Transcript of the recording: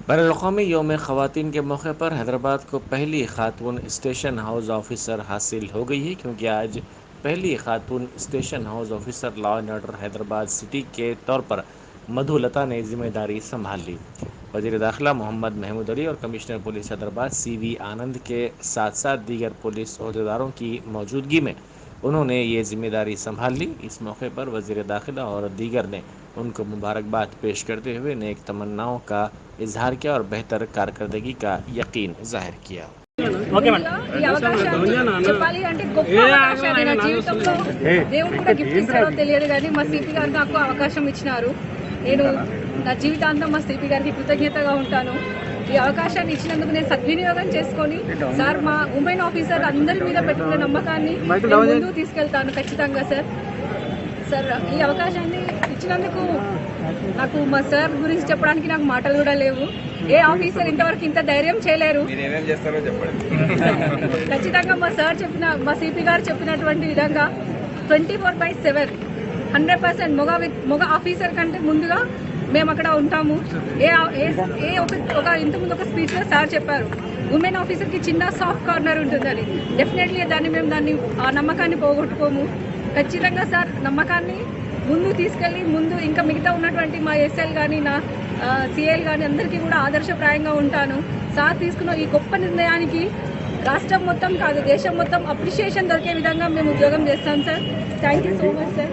बैनुल-अक़वामी यौम-ए-ख़वातीन के मौके पर हैदराबाद को पहली खातून स्टेशन हाउस ऑफिसर हासिल हो गई है, क्योंकि आज पहली खातून station house officer law and order Hyderabad city के तौर पर मधुलता ने जिम्मेदारी संभाल ली। वज़ीर दाखिला मोहम्मद महमूद अली और कमिश्नर पुलिस हैदराबाद सीवी आनंद के साथ साथ दीगर पुलिस ओहदेदारों की मौजूदगी में उन्होंने ये जिम्मेदारी संभाल ली। इस मौके पर वज़ीर दाखिला और दीगर ने उनको मुबारकबाद पेश करते हुए नेक तमन्नाओं का इजहार किया और बेहतर कारकर्दगी का यकीन जाहिर किया। ఈ అవకాశాన్ని చెప్పాలి అంటే గొప్ప అవకాశాన్ని నా జీవితంలో దేవుడు కూడా గిఫ్ట్ ఇస్తాడో తెలియదు, కానీ మా సిపి గారు నాకు అవకాశం ఇచ్చినారు. నేను నా జీవితాంతం మా సిపి గారికి కృతజ్ఞతగా ఉంటాను. ఈ అవకాశాన్ని ఇచ్చినందుకు నేను సద్వినియోగం చేసుకొని సార్ మా ఉమెన్ ఆఫీసర్ అందరి మీద పెట్టుకున్న నమ్మకాన్ని ముందుకు తీసుకెళ్తాను ఖచ్చితంగా. సార్ ఈ అవకాశాన్ని ఇచ్చినందుకు నాకు మా సార్ గురించి చెప్పడానికి నాకు మాటలు కూడా లేవు. ఏ ఆఫీసర్ ఇంతవరకు ఇంత ధైర్యం చేయలేరు. ఖచ్చితంగా మా సార్ చెప్పిన మా సిపి గారు చెప్పినటువంటి విధంగా 24/7 100% మగ ఆఫీసర్ కంటే ముందుగా మేము అక్కడ ఉంటాము. ఒక ఇంతకుముందు ఒక స్పీచ్లో సార్ చెప్పారు, ఉమెన్ ఆఫీసర్కి చిన్న సాఫ్ట్ కార్నర్ ఉంటుందని. డెఫినెట్లీ ఆ నమ్మకాన్ని పోగొట్టుకోము. ఖచ్చితంగా సార్ నమ్మకాన్ని ముందు తీసుకెళ్ళి ఇంకా మిగతా ఉన్నటువంటి మా ఎస్ఎల్ కానీ నా సిఎల్ కానీ అందరికీ కూడా ఆదర్శప్రాయంగా ఉంటాను. సార్ తీసుకున్న ఈ గొప్ప నిర్ణయానికి రాష్ట్రం మొత్తం కాదు దేశం మొత్తం అప్రిషియేషన్ దొరికే విధంగా మేము ఉద్యోగం చేస్తాం sir. Thank you so much sir.